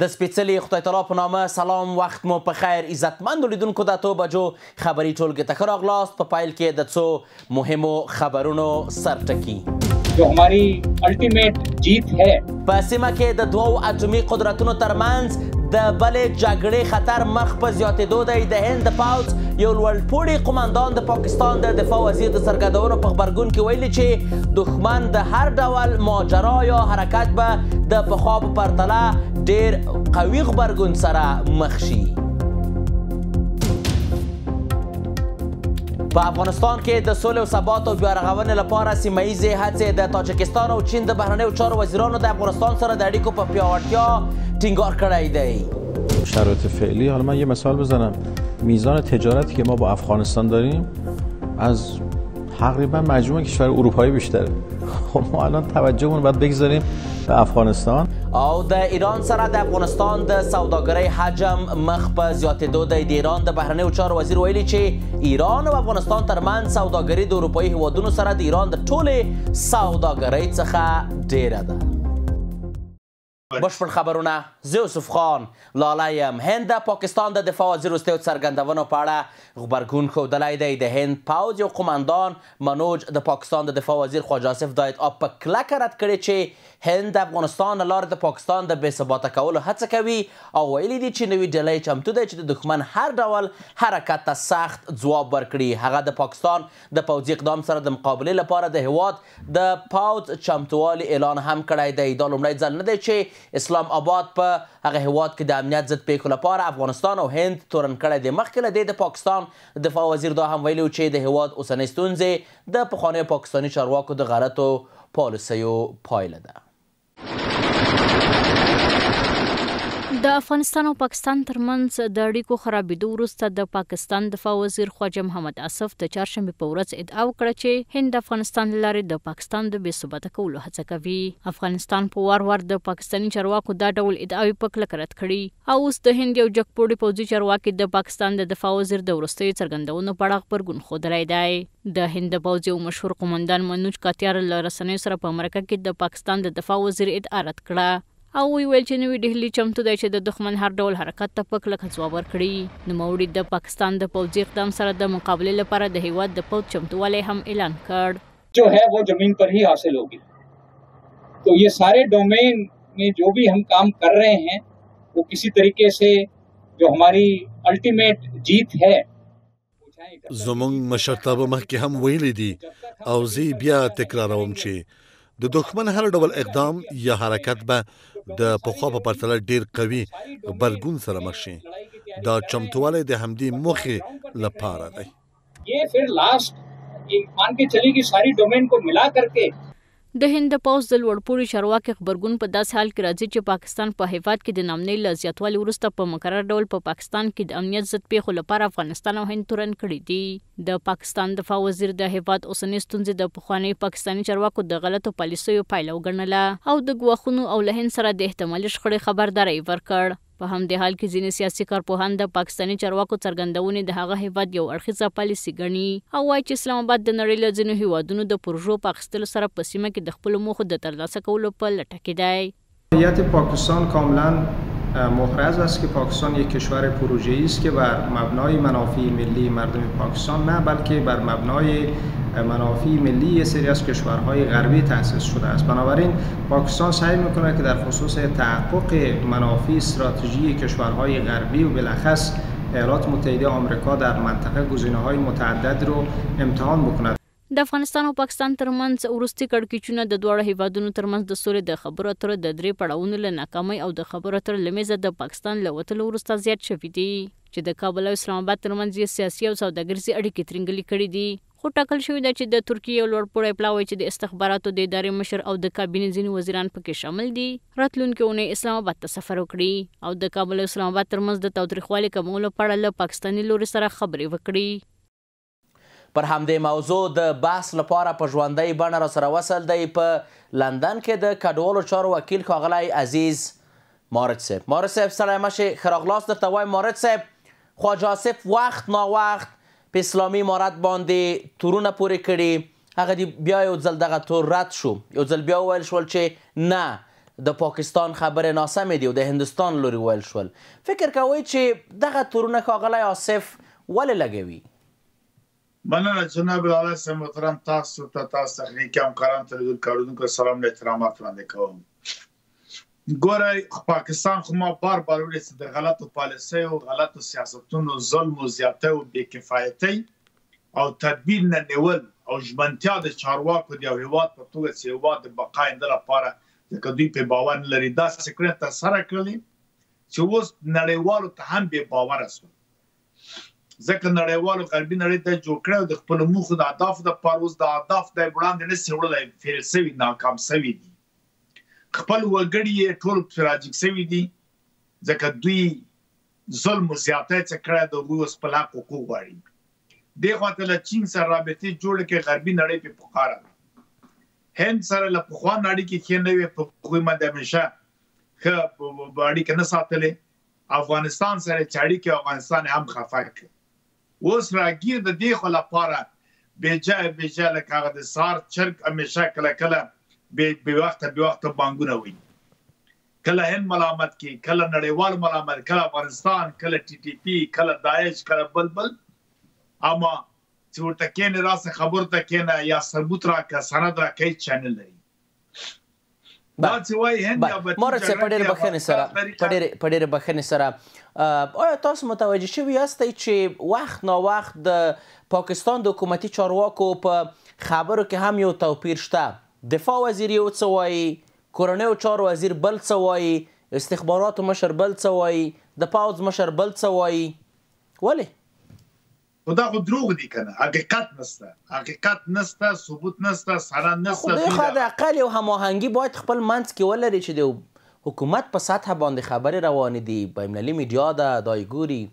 د سپېڅلي خدای تعالی په نامه سلام، وخت مو په خیر. عزتمندو لیدونکو د 8 بجو خبري ټولګې ته ښه راغلاست. په پیل کې د څو مهمو خبرونو سرټکي. जो हमारी अल्टीमेट जीत है په سیمه کې د دوو اټومي قدرتونو ترمنځ د بلې جګړې خطر مخ په زیاتېدو دی. د هند د پوځ یو لوړپوړي قماندان د پاکستان د دفاع وزیر د څرګندونو په غبرګون کې ویلي چې دښمن د هر ډول ماجرا یا حرکت به د پخوا په پرتله ډېر قوي غبرګون سره مخ شي. په افغانستان کې د سولې او ثبات او بیا رغونې لپاره سیمه ییزې هڅې د تاجکستان او چین د بهرنیو چارو وزیرانو د افغانستان سره د اړیکو په پیاوړتیا ټینګار کړی دی. شرایط فعلی، حالا من یه مثال بزنم، میزان تجارتی که ما با افغانستان داریم از تقریبا مجموع کشور اروپایی بیشتره. خب ما الان توجهمون باید بگذاریم به افغانستان. او د ایران سره د افغانستان د سوداګرۍ حجم مخ په زیاتېدو دی. د ایران د بهرنیو چارو وزیر ویلي چې ایران او افغانستان ترمنځ سوداګري د اروپایي هیوادونو سره د ایران د ټولې سوداګرۍ څخه ډیره ده. بشپړ خبرونه، زه یوسف خان لاله یم. هند د پاکستان د دفاع وزیر وروستیو څرګندونو په اړه غبرګون ښودلی دی. د هند پوځ یو قماندان منوج د پاکستان د دفاع وزیر خواجه آصف دایت په کلکه رد کړی چې هند د افغانستان له لارې د پاکستان د بې ثباته کولو هڅه کوي او ویلي دي چې نوي ډلې چمتو دی چې د دښمن هر ډول حرکت ته سخت ځواب ورکړي. هغه د پاکستان د پوځي اقدام سره د مقابلې لپاره د هیواد د پوځ چمتووالي اعلان هم کړی دی. دا لومړی ځل نه دی چې اسلام آباد په هغه هیواد کې د امنیت ضد پیښو لپاره افغانستان او هند تورن کړی دی. مخکې له دې د پاکستان دفاع وزیر دا هم ویلي چې د هیواد اوسنۍ ستونزې د پخوانیو پاکستاني چارواکو د غلطو پالیسیو پایله ده. د افغانستان او پاکستان ترمنځ د اړیکو خرابېدو وروسته د پاکستان دفاع وزیر خواجه محمد آصف د چهارشنبې په ورځ ادعا وکړه چې هند د افغانستان له لارې د پاکستان د بې ثباته کولو هڅه کوي. افغانستان په وار وار د پاکستاني چارواکو دا ډول ادعاوې په کلکه رد کړي او اوس د هند یو جګپوړي پوځي چارواکي د پاکستان د دفاع وزیر د وروستیو څرګندونو په اړه غبرګون ښودلی دی. د هند د پوځ یو مشهور قماندان منوج کاتیار له رسنیو سره په مرکه کې د پاکستان د دفاع وزیر ادعا رد کړه او ویل چې نوې ډهلي چمتو دی چې د دښمن هر ډول حرکت ته په کلکه ځواب ورکړي. نوموړي د پاکستان د پوځي اقدام سره د مقابلې لپاره د هیواد د پوځ چمتووالی هم اعلان کړ. जो है वो जमीन पर ही हासिल होगी. तो ये सारे डोमेन में जो भी हम काम कर रहे हैं वो किसी तरीके से जो हमारी अल्टीमेट जीत है. زمونږ مشرتابه مخکې هم ویلي دي او زه بیا تکراروم چې د دښمن هر ډول اقدام یا حرکت به د پخوا په پرتله ډیر قوي غبرګون سره مخ شي. دا چمتووالی د همدې موخې لپاره دی. ये फिर लास्ट मान के चली कि सारी डोमेन को मिला करके د هند د پوځ د لوړپوړي چارواکي غبرګون په داسې حال کې راځي چې پاکستان په هیواد کې د نامنۍ له زیاتوالي وروسته په مکرر ډول په پاکستان کې د امنیت ضد پیښو لپاره افغانستان او هند تورن کړي دي. د پاکستان دفاع وزیر د هیواد اوسنۍ ستونزې د پخوانیو پاکستاني چارواکو د غلطو پالیسیو پایله وګڼله او د ګواښونو او له هند سره د احتمالي شخړې خبرداری ورکړ. په همدې حال کې ځینې سیاسي کارپوهان د پاکستاني چارواکو څرګندونې د هغه هیواد یو اړخیزه پالیسي ګڼي او وایي چې اسلام آباد د نړۍ له ځینو هیوادونو د پروژو په اخیستلو سره په سیمه کې د خپلو موخو د ترلاسه کولو په لټه کې دی. هویت پاکستان کاملا محرز است که پاکستان یک کشور پروژه‌ای است که بر مبنای منافع ملی مردم پاکستان نه بلکه بر مبنای منافع ملی یک سری از کشورهای غربی تأسیس شده است. بنابراین پاکستان سعی می‌کند که در خصوص تحقق منافع استراتژی کشورهای غربی و بالاخص ایالات متحده آمریکا در منطقه گزینه‌های متعدد رو امتحان بکند. د افغانستان او پاکستان ترمنځ وروستي کړکېچونه د دواړو هیوادونو ترمنځ د سولې د خبرو اترو د 3 پړاوونو له ناکامۍ او د خبرو اترو له میزه د پاکستان له وتلو وروسته زیات شوي دي چې د کابل او اسلام آباد ترمنځ یې سیاسي او سوداګریزې اړیکې ترنګلې کړي دي. خو ټاکل شوې ده چې د ترکیې یو لوړپوړی پلاوی چې د استخباراتو د ادارې مشر او د کابینې ځینې وزیران پکې شامل دي راتلونکې اونۍ اسلام آباد ته سفر وکړي او د کابل او اسلام آباد ترمنځ د تاوتریخوالي کمولو په اړه له پاکستاني لوري سره خبرې وکړي. پر همدې موضوع د بحث لپاره په ژوندۍ بڼه راسره وصل دی په لندن کې د کډوالو چارو وکیل ښاغلی عزیز مارج صاحب. مارج صاحب سلام مشه، ښه راغلاست درته وایم. مارج صاحب، خواجه آصف وخت ناوخت په اسلامي امارت باندې تورونه پورې کړي، هغه بیا یو ځل دغه تور رد شو، یو ځل بیا وویل شول چې نه د پاکستان خبرې ناسمې دي او د هندوستان لوري ویل شول. فکر کوئ چې دغه تورونه ښاغلی آصف ولې لګوي؟ مننه جناب العالی صاحب محترم، تاسو ته تاسو تخنیکي همکارانو تلویزیون کارونکو سلام له احترامات وړاندې کوم. ګورئ پاکستان خو ما بار بار ویلي چې د غلطو پالیسیو، غلطو سیاستونو، ظلم و زیاتی او بېکفایتۍ او تدبیر نه نیول او ژمنتیا د چارواکو د یو هېواد په توګه چې هېواد د بقا آینده لپاره ځکه دوی پرې باور نه لري داسې کړنې ترسره کړلې چې اوس نړیوالو ته هم بې باوره شول. ځکه نړیوالو غربي نړۍ ته جوړ کړی او د خپلو موخو د اهدافو دپاره اوس د اهداف دی وړاندې نشي وړلی، فیل سوي، ناکام سوي دي. خپل وګړي یې ټول تراجیک سوي دي ځکه دوی ظلم و زیاتی چې کړی د هغوی اوس خپل حق حقوق غواړي. دې خواته له چین سره رابطې جوړې کړې، غربي نړۍ پرې پکاره ده. هند سره له پخوا نه اړیکې ښې نه وې، په هغوی باندې همیشه ښه اړیکې نه ساتلې. افغانستان سره چې اړیکې افغانستان هم خفه کړ. اوس راګیر د دې خو لپاره بېجا لکه هغه د سهار چرګ همیشه کله کله بې وخته بانګونه وي، کله هند ملامت کی، کله نړیوال ملامت، کله افغانستان، کله ټي ټي پی، کله داعش، کله بل. اما چې ورته کېنې راسه خبرو ته کېنه یا ثبوت راکړه، سند راکړه، هېڅ چا نه لري. دا چې وایي هند یا مارت صاحب په ډېرې بښنې سره آیا تاسو متوجه شوي یاستئ چې وخت ناوخت د پاکستان د حکومتي چارواکو په خبرو کې هم یو توپیر شته؟ دفاع وزیر یو څه وایي، کورنیو چارو وزیر بل څه وایي، استخباراتو مشر بل څه وایي، د پوځ مشر بل څه وایي. ولې؟ خو دا خو دروغ دي که نه، حقیقت نسته، ثبوت نسته، سند نسته. خو دوی خو د اقل یو هماهنګي باید خپل منځ کې ولري چې د حکومت په سطح باندې خبرې روانې دي، بینالمللي میډیا ده دا یې ګوري.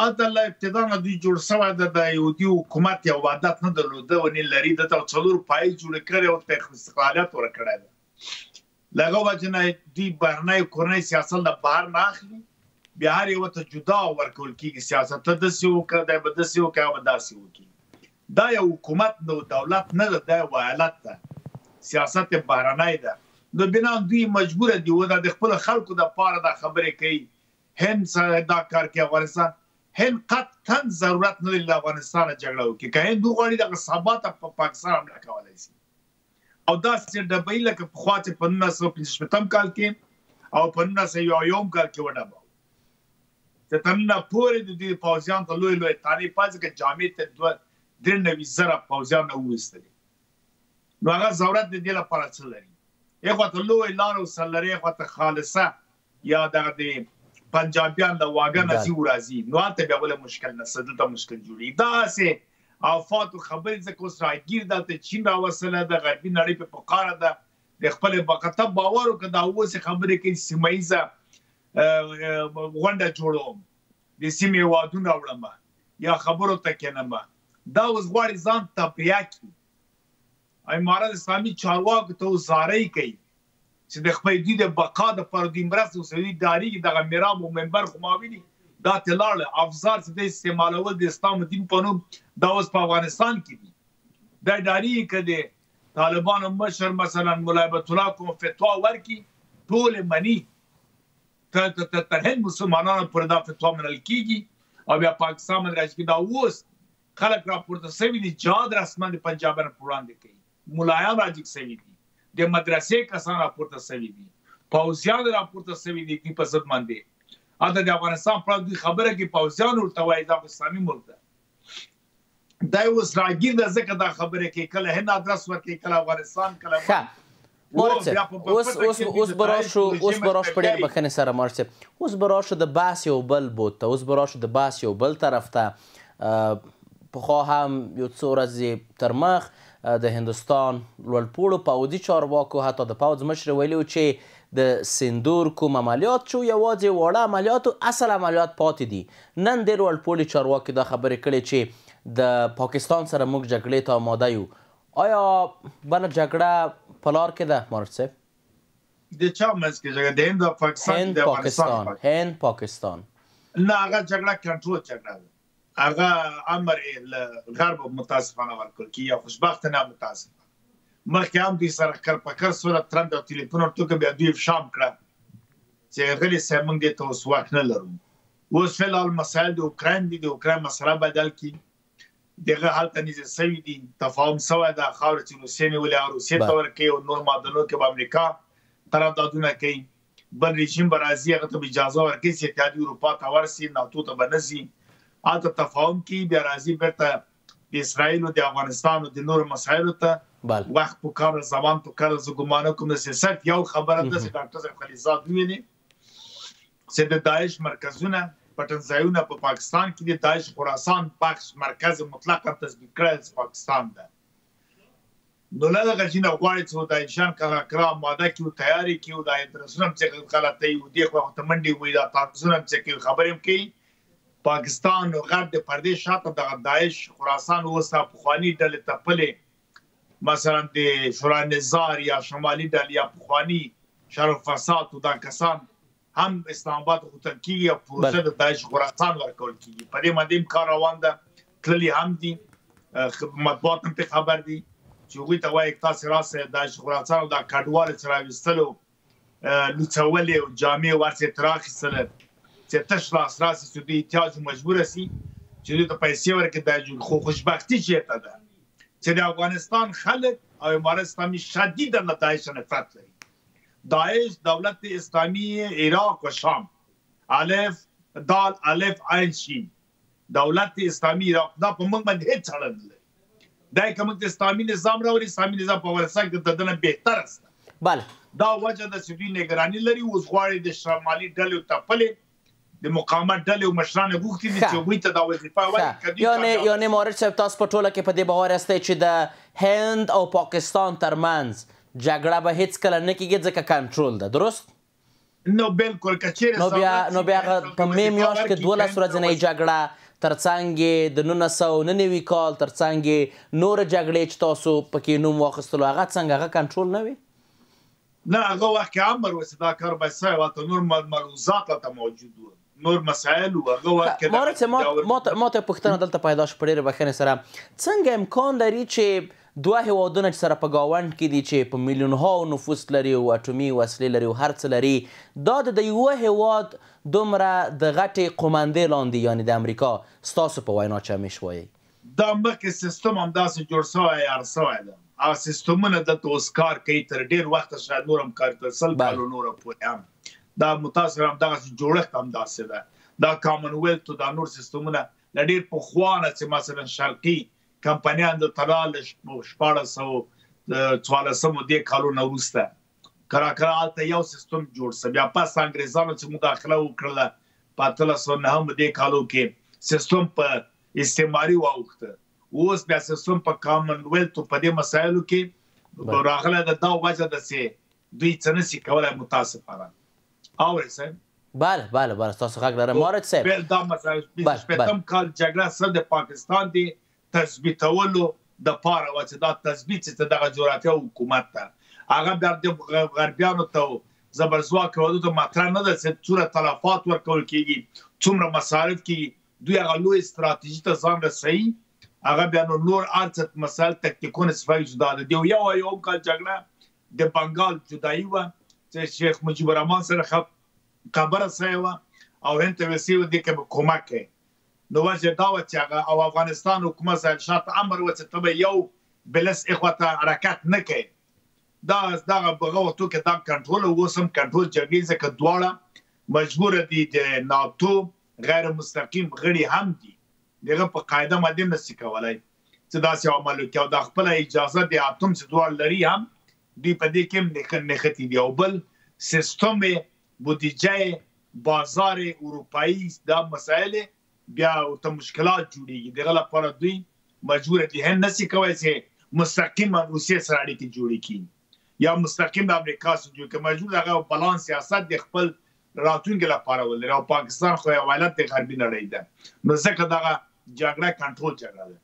هلته له ابتدا نه دوی جوړ شوی ده، د یهودي حکومت یو عادت نه درلوده و نه لري، دته 4 پایې جوړې کړې او ته استقلالیت ورکړی ده. له هغه وجې نه دوی بهرنی کورنی سیاست له بهر نه اخلي، بیا هر یو ته جدا ورکول کېږي سیاست. ته داسې وکړه، دی به داسې وکړي، هغه به داسې وکړي. دا یو حکومت نه، دولت نه ده، دا یو ایالت ده، سیاست یې بهرنی ده. نو بنا دوی مجبوره دي و د خپلو خلکو دپاره دا خبرې کوي. هند سره دا کار کوي، افغانستان، هند قطعا ضرورت نه لري له افغانستانه جګړه وکړي. که هند وغواړي دغه ثبات په پاکستان حمله کولی شي او داسې ډبوي لکه پخوا چې په 1965 کال کې او په 1901 کال کې وډباوه. چې تر ننه پورې د دې پوځیانو ته لوی تانې پاتې که جامع ته 93,000 پوځیان وویستلي. نو هغه ضرورت د دې لپاره څه لري؟ یو خواته لوی لار او سر لري، یو خواته خالصه یا دغه د پنجابیان له واګه نه ځي وراځي. نو هلته بیا بله مشکل نشته، دلته مشکل جوړېږي. داسې آفات او خبرې ځکه اوس راګیر دلته چین راوستله ده، غربي نړۍ پرې پکاره ده د خپلې باقته باور وکړه. دا اوسې خبرې کوي سیمه ییزه غونډه جوړوم، د سیمې هېوادونه وړم یا خبرو ته کېنم. دا اوس غواړي ځان تبعیه کړي. امارت اسلامي چارواکو ته اوس زارۍ کوي چې د خپل دوی د بقا دپاره دوی مرسته وکړي. دوی ډارېږي دغه میراب او منبر خو ما ویلي دا ته لاړه افزار چې دی استعمالول د اسلام دین په نوم، دا اوس په افغانستان کې دي. دا ډارېږي که د طالبانو مشر مثلا ملا هیبت الله کوم فتوا ورکړي، ټول مني، تر هند مسلمانانو پورې دا فتوا منل کېږي او بیا پاکستان باندې راځي. دا اوس خلک راپورته سوي دي، جهاد رسما د پنجابیانو په وړاندې کوي، ملایان راجګ سوي دي، د مدرسې کسان راپورته سوي دي، پوځیان راپورته سوي دي دوی په ضد باندې. هلته د افغانستان په اړه دوی خبره کوي، پوځیان ورته وایي دا اسلامي ملک ده. دا اوس راګیر ده ځکه دا خبرې کوي، کله هند ادرس ورکوي، کله افغانستان، کله مارت صاحب اوس به راشو په ډېر بښنې سره مارت صاحب، اوس به راشو د بحث یو بل بود ته، اوس به راشو د بحث یو بل طرف ته. پخوا هم یو څو ورځې تر مخ د هندوستان لوړپوړو پوځي چارواکو حتی د پوځ مشر ویلي و چې د سندور کوم عملیات شو یوازې واړه عملیات او اصل عملیات پاتې دي. نن ډېر لوړپوړي چارواکي دا خبرې کړې چې د پاکستان سره موږ جګړې ته آماده یو. آیا بله جګړه په لار کې ده مارت صاحب؟ د چا منځ کې جګړه؟ د هند او پاکستان، د افغانستان، هند پاکستان. نه هغه جګړه کنټرول جګړه ده، هغه امر له غرب متاسفانه ورکول کېږي، یا خوشبختانه متاسفانه. مخکې هم دوی سره کر په کر سوله ترند او ټلیفون ورته وکړ بیا دوی افشا کړه چې غلی صاحب موږ دې ته اوس وخت نه لرو. اوس فعلحال مسایل د اوکراین دي، د اوکراین مسله بدل کړي، دغه هلته نږدې سوي دي، تفاهم سوی ده، خاوره چې روسیې نیولې هغه روسیې ته ورکوي او نور معادنو کې به امریکا طرفدارونه کوي. بل رژیم به راځي هغه ته به اجازه ورکوي چې اتحادیې اروپا ته ورسي، ناتو ته به نه ځي، هلته تفاهم کوي، بیا راځي بیرته د اسرائیلو د افغانستان او د نورو مسایلو ته وخت پکار، زمان پکار. زه ګمان کوم د سیاست یو خبره ده چې ډاکټر صاحب خلیزاد وویلې چې د داعش مرکزونه پټنځایونه په پاکستان کې د داعش خراسان بخش مرکز مطلقا تثبیت کړی پاکستان ده. نو له دغه چې نه غواړي چې داعشان کړه ماده کې تیاری کې د ادرسونم چې غلطه یو دی خو ته منډي وي دا تاسو هم چې خبرې کوي پاکستان او غرب د پردې شاته د داعش خراسان اوسه پخوانی ډلې تپلې، مثلا د شورا نظار یا شمالي ډلې یا پخوانی شرف فساد او دا کسان هم اسلام آباد غوښتل کیږي او پروسه د داعش خراسان ورکول کیږي. په دې باندې کار روان ده، تللی هم دي، مطبوعات هم په خبر دي چې هغوی ته وایي تاسو راسه داعش خراسان او دا کډوال چې راویستلو لوڅولې او جامې ورڅې تر اخیستله چې تش لاس راسي چې دوی احتیاج مجبوره سي چې دوی ته پیسې ورکړي. دا خو خوشبختي چېرته ده چې د افغانستان خلک او امارت اسلامي شدیدا له داعش نفرت لري. داعش دولت اسلامی عراق و شام، الف دال الف عین شین، دولت اسلامی عراق دا په موږ باندې هیڅ اړه نه لري. دا کوم د اسلامي نظام راوړي، اسلامي نظام په افغانستان کې د دنه بهتر است. بله دا وجه د سوي نگرانی لري. اوس غواړي د شمالي ډلې تپلې د مقاومت ډلې او مشران غوښتي دي چې هغوی ته دا وظیفه ورکړي. یعنې مورد صاحب تاسو په ټوله کې په دې باور یاستئ چې د هند او پاکستان ترمنځ جګړه به هیڅکله نه کېږي ځکه کنټرول ده، درست؟ نو بالکل که چیرې نو بیا په مې میاشت کې 12 ورځنۍ جګړه ترڅنګ یې د 1999 کال ترڅنګ یې نور جګړې چې تاسو پکې نوم واخیستلو هغه څنګه هغه کنټرول نه وي؟ نه هغه وخت کې امر وسه دا کار به سوی و، نور ملحوظات هلته موجود وو، نور مسایل و. هغه وخت کې ما ته پوښتنه دلته پیدا شو په ډېرې بښنې سره، څنګه امکان لري چې دوه هیوادونه چې سره په ګاونډ کې دي چې په میلیونها نفوس لري او اټومي وسلې لري او هر څه لري، دا د یوه هیواد دومره د غټې قومندې لاندې یعنې د امریکا ستاسو په وینا چې همیش وایي دا مخکې سیستم همداسې جوړ سوی هر سوی ده. هغه سیستمونه دلته اوس کار کوي، تر ډېر وخته شاید نور هم کار کوي، 100 کالو نوره پورې هم دا متاثر همدغسې جوړښت همداسې ده. دا کامن ویلت او دا نور سیستمونه له ډېر پخوا نه چې مثلا شرقي کمپنیان د طلال 1414 دې کالو نه وروسته کراکرا هلته یو سیستم جوړ سه، بیا پس انګریزانو چې مداخله وکړله په 1809 دې کالو کې سیستم په استعماري واوښته. اوس بیا سیستم په کامن ویلت په دې مسایلو کې راغلی ده. دا وجه ده چې دوی څه نشي کولی متاسفانه. اورئ صاحب؟ بله ستاسو غږ لرم مارد صاحب. دا مسایل 25 کال جګړه سره د پاکستان دی تثبیتولو د پاره و چې دا تثبیت چې دغه جغرافیه حکومت ته هغه بیا د غربیانو ته زبرځواک هېوادو ته مطرح نه ده چې څومره تلفات ورکول کېږي، څومره مصارف کېږي، دوی هغه لوی استراتیژي ته ځان رسوي. هغه بیا نو نور هر څه مسایل تکتیکونه صفایي جدا ده. د یو کال جګړه د بنګال جدایي وه چې شیخ مجیب الرحمان سره خبره سوې وه او هند ته ویل سوي دې کې به کومک کوي. نو وجه دا وه چې هغه او افغانستان حکومت صاحب شاته امر وه چې ته به یو بلس اخواته حرکت نه کوي. دغه په وختو کې دا کنټرول او اوس هم کنټرول جګړې ځکه دواړه مجبوره دي د ناتو غیر مستقیم غړي هم دي، دغه په قاعده باندې هم نشي کولی چې داسې عمل وکړي او د خپله اجازه د اتوم چې دواړه لري هم دوی په دې کې هم نښتي دي. او بل سیستم بودیجه بازار اروپایي دا مسایل بیا ورته مشکلات جوړېږي. دغه لپاره دوی مجبوره دي، هند نشي کولی چې مستقیم روسیې سره اړیکې جوړې کړي یا مستقیم د امریکا سره جوړ کړي. مجبور هغه بالانس سیاست د خپل راتلونکي لپاره ولري او پاکستان خو یو ایالت د غربي نړۍ ده، نو ځکه دغه جګړه کنټرول جګړه ده.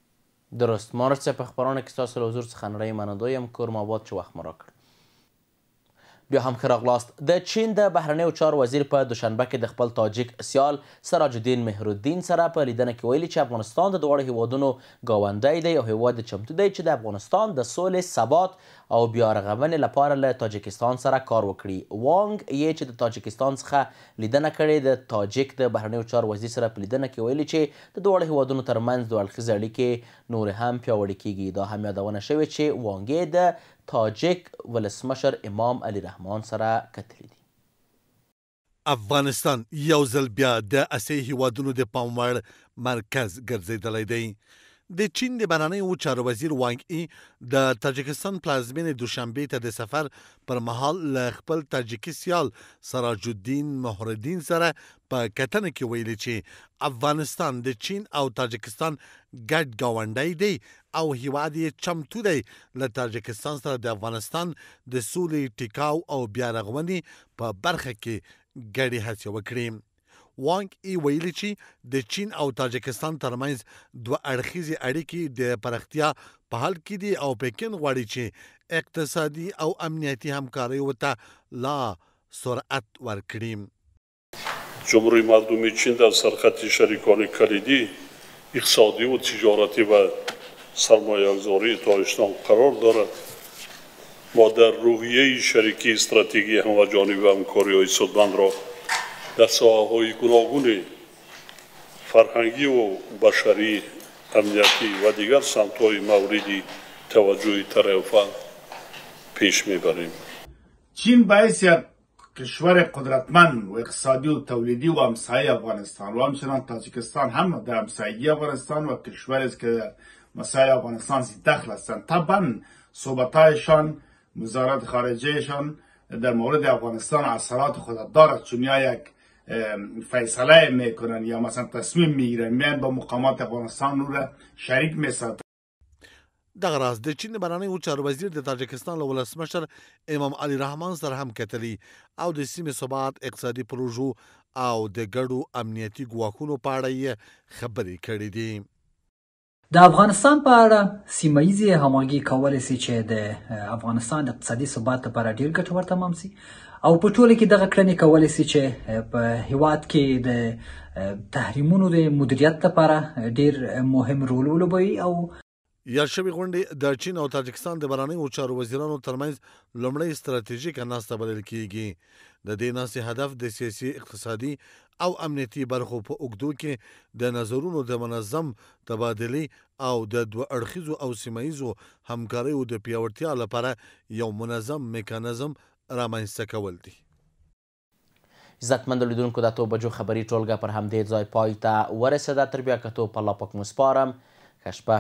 درست. مارد صاحب په خپرونه کې ستاسو له حضور څخه نړۍ منندوی یم. کور مو آباد چې وخت مو راکړ. بیا هم ښه راغلاست. د چین د بهرنیو چارو وزیر په دوشنبه کې د خپل تاجیک سیال سراج الدین مهرالدین سره په لیدنه کې ویلي چې افغانستان د دواړو هیوادونو ګاونډی دی او هیواد چمتو دی چې د افغانستان د سولې، ثبات او بیا رغونې لپاره له تاجکستان سره کار وکړي. وانګ یې چې د تاجکستان څخه لیدنه کړې د تاجک د بهرنیو چارو وزیر سره په لیدنه کې ویلي چې د دواړو هیوادونو ترمنځ دوه اړخیزې اړیکې نورې هم پیاوړې کیږي. دا هم یادونه شوې چې وانګ د تاجک ولسمشر امام علی رحمان سره کتلی دي. افغانستان یو ځل بیا د اسیایي هیوادونو د پام وړ مرکز ګرځېدلی دی. د چین د بهرنیو چارو وزیر وانګ ای د تاجکستان پلازمینې دوشنبې ته د سفر پر مهال له خپل تاجکي سیال سراج الدین مهرالدین سره په کتنه کې ویلي چې افغانستان د چین او تاجکستان ګډ ګاونډی دی او هیواد یې چمتو دی له تاجکستان سره د افغانستان د سولې، ټیکاو او بیا رغونې په برخه کې ګډې هڅې وکړي. وانګ ای ویلي چې د چین او تاجکستان ترمنځ دوه اړخیزې اړیکې د پراختیا په حال کې دي او پکین غواړي چې اقتصادي او امنیتي همکاریو ته لا سرعت ورکړي. جمهوری مردم چین در سرخط شریکان کلیدی اقتصادی و تجارتی و سرمایه‌گذاری تاجکستان قرار دارد. ما در روحیه شریکی استراتژی همجانبه و همکاری‌های سودمند را در ساحه‌های گوناگون فرهنگی و بشری، امنیتی و دیگر سمت‌های موردی توجه طرفین پیش میبریم. چین باعث یک کشور قدرتمند و اقتصادی و تولیدی و همسایه افغانستان و همچنان تاجیکستان هم در همسایگی افغانستان و کشوری است که در مسائل افغانستان دخل هستند. طبعا صحبت‌هایشان، وزارت خارجهشان در مورد افغانستان اثرات خود دارد، چون یا یک فیصله میکنن یا مثلا تصمیم میگیرن میان با مقامات افغانستان رو شریک میسازن. دغه راز د چین بهرنیو چارو وزیر د تاجکستان له ولسمشر امام علی رحمان سره هم کتلی او د سیمې ثبات، اقتصادي پروژو او د ګډو امنیتي ګواښونو په اړه یې خبرې کړې دي. د افغانستان په اړه سیمه‌ییزې همغږي کولی شي چې د افغانستان اقتصادي ثبات لپاره ډېر ګټور تمام شي او په ټوله کې دغه کړنې کولی شي چې په هیواد کې د تحریمونو د مدیریت لپاره ډېر مهم رول ولوبوي. او یاد شوې غونډې د چین او تاجکستان د بهرنیو چارو وزیرانو ترمنځ لومړی ستراتیژیکه ناسته بلل کیږي. د دې ناستې هدف د سیاسي، اقتصادي او امنیتي برخو په اوږدو کې د نظرونو د منظم تبادلې او د دوه اړخیزو او سیمه‌ییزو همکاریو د پیاوړتیا لپاره یو منظم میکانیزم رامنځته کول دي. عزتمند لیدونکو، د 8 بجو خبري ټولګه پر همدې ځای پای ته ورسېده. تر بیا کتو په الله پاک مو سپارم. ښه شپه.